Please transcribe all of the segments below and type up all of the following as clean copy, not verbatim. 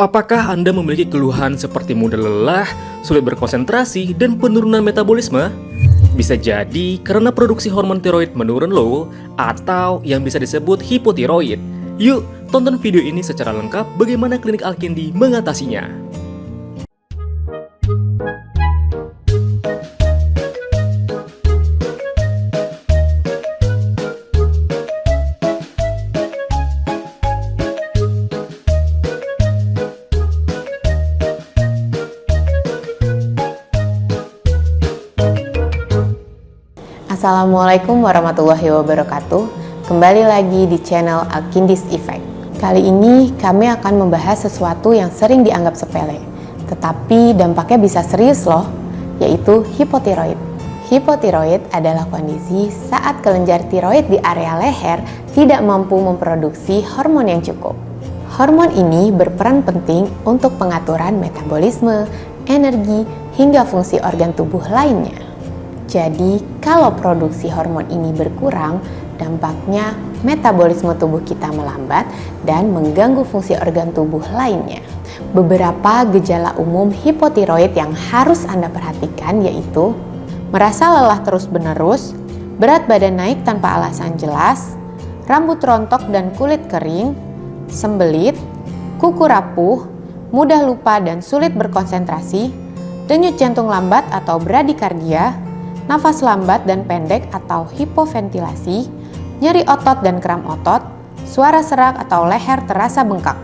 Apakah Anda memiliki keluhan seperti mudah lelah, sulit berkonsentrasi, dan penurunan metabolisme? Bisa jadi karena produksi hormon tiroid menurun loh, atau yang bisa disebut hipotiroid. Yuk, tonton video ini secara lengkap bagaimana klinik Alkindi mengatasinya. Assalamualaikum warahmatullahi wabarakatuh. Kembali lagi di channel Alkindi's Effect. Kali ini kami akan membahas sesuatu yang sering dianggap sepele, tetapi dampaknya bisa serius loh, yaitu hipotiroid. Hipotiroid adalah kondisi saat kelenjar tiroid di area leher tidak mampu memproduksi hormon yang cukup. Hormon ini berperan penting untuk pengaturan metabolisme, energi, hingga fungsi organ tubuh lainnya. Jadi, kalau produksi hormon ini berkurang, dampaknya metabolisme tubuh kita melambat dan mengganggu fungsi organ tubuh lainnya. Beberapa gejala umum hipotiroid yang harus Anda perhatikan yaitu merasa lelah terus-menerus, berat badan naik tanpa alasan jelas, rambut rontok dan kulit kering, sembelit, kuku rapuh, mudah lupa dan sulit berkonsentrasi, denyut jantung lambat atau bradikardia, nafas lambat dan pendek atau hipoventilasi, nyeri otot dan kram otot, suara serak atau leher terasa bengkak.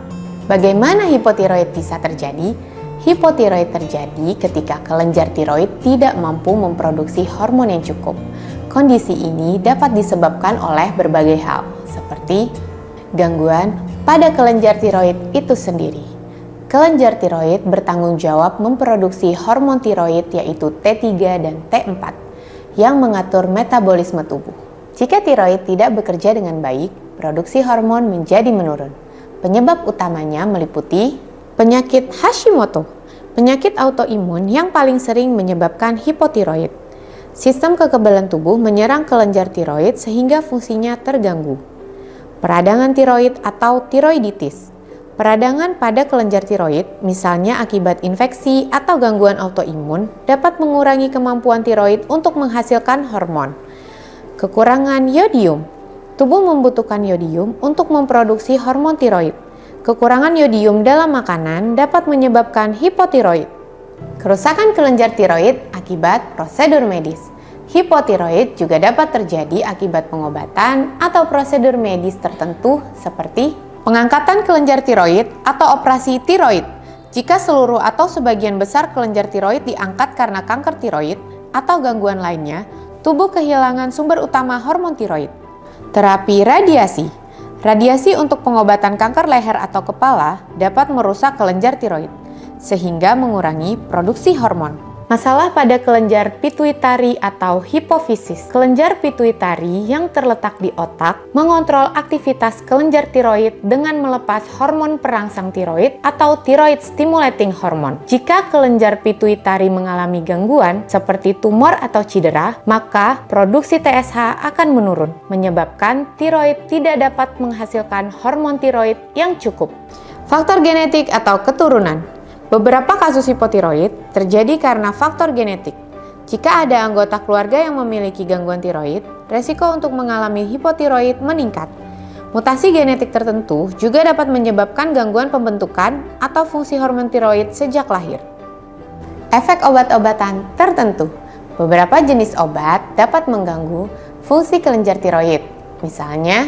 Bagaimana hipotiroid bisa terjadi? Hipotiroid terjadi ketika kelenjar tiroid tidak mampu memproduksi hormon yang cukup. Kondisi ini dapat disebabkan oleh berbagai hal, seperti gangguan pada kelenjar tiroid itu sendiri. Kelenjar tiroid bertanggung jawab memproduksi hormon tiroid yaitu T3 dan T4. Yang mengatur metabolisme tubuh. Jika tiroid tidak bekerja dengan baik, produksi hormon menjadi menurun. Penyebab utamanya meliputi penyakit Hashimoto, penyakit autoimun yang paling sering menyebabkan hipotiroid. Sistem kekebalan tubuh menyerang kelenjar tiroid sehingga fungsinya terganggu. Peradangan tiroid atau tiroiditis. Peradangan pada kelenjar tiroid, misalnya akibat infeksi atau gangguan autoimun, dapat mengurangi kemampuan tiroid untuk menghasilkan hormon. Kekurangan yodium. Tubuh membutuhkan yodium untuk memproduksi hormon tiroid. Kekurangan yodium dalam makanan dapat menyebabkan hipotiroid. Kerusakan kelenjar tiroid akibat prosedur medis. Hipotiroid juga dapat terjadi akibat pengobatan atau prosedur medis tertentu seperti pengangkatan kelenjar tiroid atau operasi tiroid. Jika seluruh atau sebagian besar kelenjar tiroid diangkat karena kanker tiroid atau gangguan lainnya, tubuh kehilangan sumber utama hormon tiroid. Terapi radiasi. Radiasi untuk pengobatan kanker leher atau kepala dapat merusak kelenjar tiroid, sehingga mengurangi produksi hormon. Masalah pada kelenjar pituitari atau hipofisis. Kelenjar pituitari yang terletak di otak mengontrol aktivitas kelenjar tiroid dengan melepas hormon perangsang tiroid atau thyroid stimulating hormone. Jika kelenjar pituitari mengalami gangguan seperti tumor atau cedera, maka produksi TSH akan menurun, menyebabkan tiroid tidak dapat menghasilkan hormon tiroid yang cukup. Faktor genetik atau keturunan. Beberapa kasus hipotiroid terjadi karena faktor genetik. Jika ada anggota keluarga yang memiliki gangguan tiroid, resiko untuk mengalami hipotiroid meningkat. Mutasi genetik tertentu juga dapat menyebabkan gangguan pembentukan atau fungsi hormon tiroid sejak lahir. Efek obat-obatan tertentu. Beberapa jenis obat dapat mengganggu fungsi kelenjar tiroid, misalnya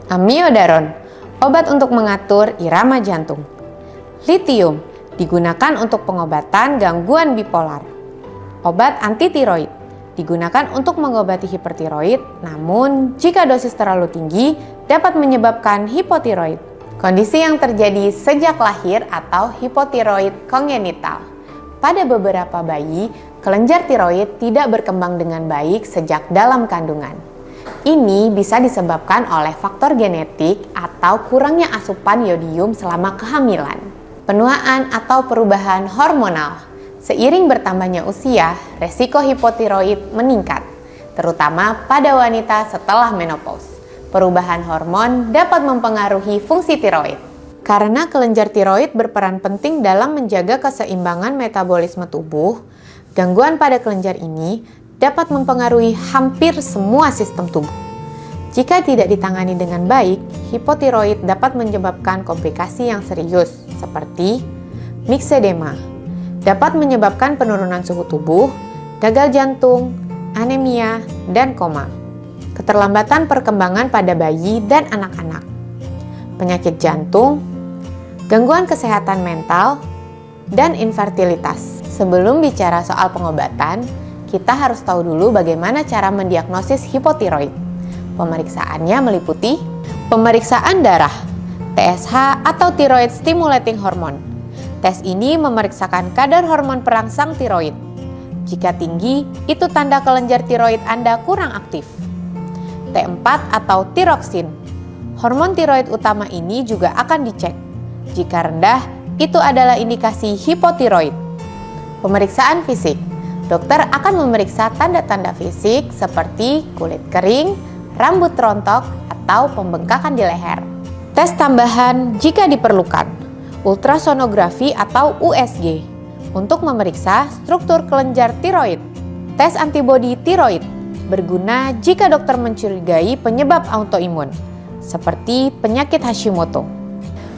amiodaron, obat untuk mengatur irama jantung. Litium, digunakan untuk pengobatan gangguan bipolar. Obat anti-tiroid, digunakan untuk mengobati hipertiroid, namun jika dosis terlalu tinggi dapat menyebabkan hipotiroid. Kondisi yang terjadi sejak lahir atau hipotiroid kongenital. Pada beberapa bayi, Kelenjar tiroid tidak berkembang dengan baik sejak dalam kandungan. Ini bisa disebabkan oleh faktor genetik atau kurangnya asupan yodium selama kehamilan. Penuaan atau perubahan hormonal. Seiring bertambahnya usia, resiko hipotiroid meningkat, terutama pada wanita setelah menopause. Perubahan hormon dapat mempengaruhi fungsi tiroid. Karena kelenjar tiroid berperan penting dalam menjaga keseimbangan metabolisme tubuh, gangguan pada kelenjar ini dapat mempengaruhi hampir semua sistem tubuh. Jika tidak ditangani dengan baik, hipotiroid dapat menyebabkan komplikasi yang serius seperti myxedema, dapat menyebabkan penurunan suhu tubuh, gagal jantung, anemia, dan koma. Keterlambatan perkembangan pada bayi dan anak-anak, penyakit jantung, gangguan kesehatan mental, dan infertilitas. Sebelum bicara soal pengobatan, kita harus tahu dulu bagaimana cara mendiagnosis hipotiroid. Pemeriksaannya meliputi pemeriksaan darah, TSH atau thyroid stimulating hormone. Tes ini memeriksakan kadar hormon perangsang tiroid. Jika tinggi, itu tanda kelenjar tiroid Anda kurang aktif. T4 atau tiroksin. Hormon tiroid utama ini juga akan dicek. Jika rendah, itu adalah indikasi hipotiroid. Pemeriksaan fisik. Dokter akan memeriksa tanda-tanda fisik seperti kulit kering, rambut rontok, atau pembengkakan di leher. Tes tambahan jika diperlukan. Ultrasonografi atau USG untuk memeriksa struktur kelenjar tiroid. Tes antibodi tiroid berguna jika dokter mencurigai penyebab autoimun, seperti penyakit Hashimoto.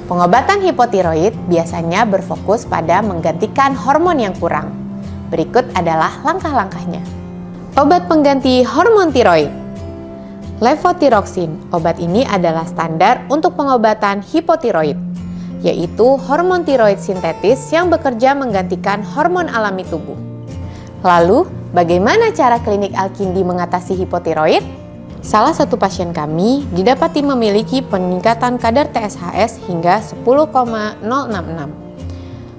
Pengobatan hipotiroid biasanya berfokus pada menggantikan hormon yang kurang. Berikut adalah langkah-langkahnya. Obat pengganti hormon tiroid. Levothyroxine. Obat ini adalah standar untuk pengobatan hipotiroid, yaitu hormon tiroid sintetis yang bekerja menggantikan hormon alami tubuh. Lalu, bagaimana cara klinik Alkindi mengatasi hipotiroid? Salah satu pasien kami didapati memiliki peningkatan kadar TSHS hingga 10,066.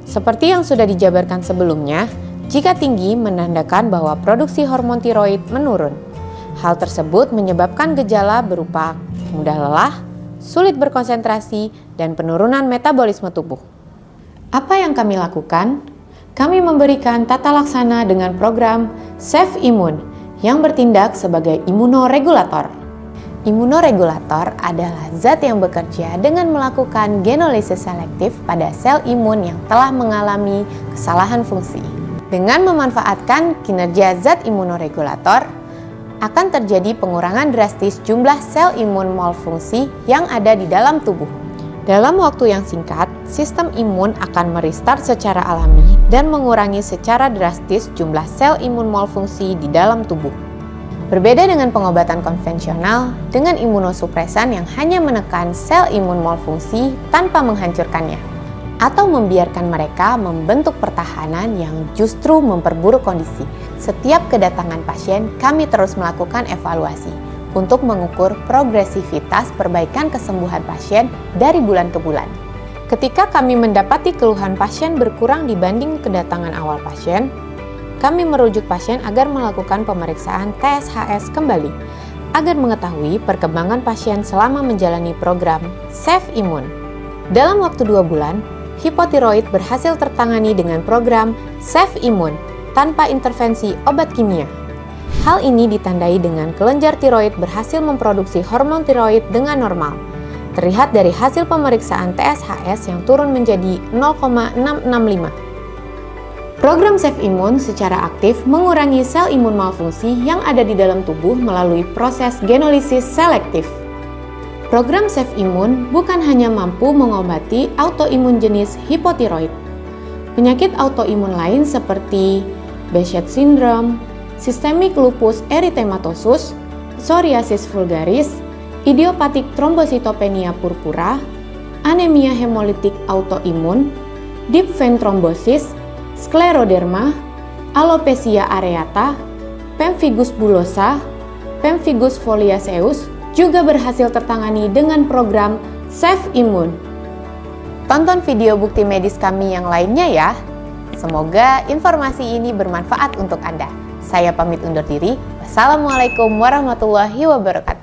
Seperti yang sudah dijabarkan sebelumnya, jika tinggi menandakan bahwa produksi hormon tiroid menurun. Hal tersebut menyebabkan gejala berupa mudah lelah, sulit berkonsentrasi, dan penurunan metabolisme tubuh. Apa yang kami lakukan? Kami memberikan tata laksana dengan program Safe Immune yang bertindak sebagai imunoregulator. Imunoregulator adalah zat yang bekerja dengan melakukan genolisis selektif pada sel imun yang telah mengalami kesalahan fungsi. Dengan memanfaatkan kinerja zat imunoregulator, akan terjadi pengurangan drastis jumlah sel imun malfungsi yang ada di dalam tubuh. Dalam waktu yang singkat, sistem imun akan merestart secara alami dan mengurangi secara drastis jumlah sel imun malfungsi di dalam tubuh. Berbeda dengan pengobatan konvensional dengan imunosupresan yang hanya menekan sel imun malfungsi tanpa menghancurkannya, atau membiarkan mereka membentuk pertahanan yang justru memperburuk kondisi. Setiap kedatangan pasien, kami terus melakukan evaluasi untuk mengukur progresivitas perbaikan kesembuhan pasien dari bulan ke bulan. Ketika kami mendapati keluhan pasien berkurang dibanding kedatangan awal pasien, kami merujuk pasien agar melakukan pemeriksaan TSHS kembali, agar mengetahui perkembangan pasien selama menjalani program Safe Immune. Dalam waktu 2 bulan, hipotiroid berhasil tertangani dengan program Safe Immune tanpa intervensi obat kimia. Hal ini ditandai dengan kelenjar tiroid berhasil memproduksi hormon tiroid dengan normal. Terlihat dari hasil pemeriksaan TSHS yang turun menjadi 0,665. Program Safe Immune secara aktif mengurangi sel imun malfungsi yang ada di dalam tubuh melalui proses genolisis selektif. Program Safe Immune bukan hanya mampu mengobati autoimun jenis hipotiroid. Penyakit autoimun lain seperti Behcet syndrome, systemic lupus erythematosus, psoriasis vulgaris, idiopatik trombositopenia purpura, anemia hemolitik autoimun, deep vein thrombosis, skleroderma, alopecia areata, pemphigus bullosa, pemphigus foliaceus juga berhasil tertangani dengan program Safe Immune. Tonton video bukti medis kami yang lainnya ya. Semoga informasi ini bermanfaat untuk Anda. Saya pamit undur diri. Wassalamualaikum warahmatullahi wabarakatuh.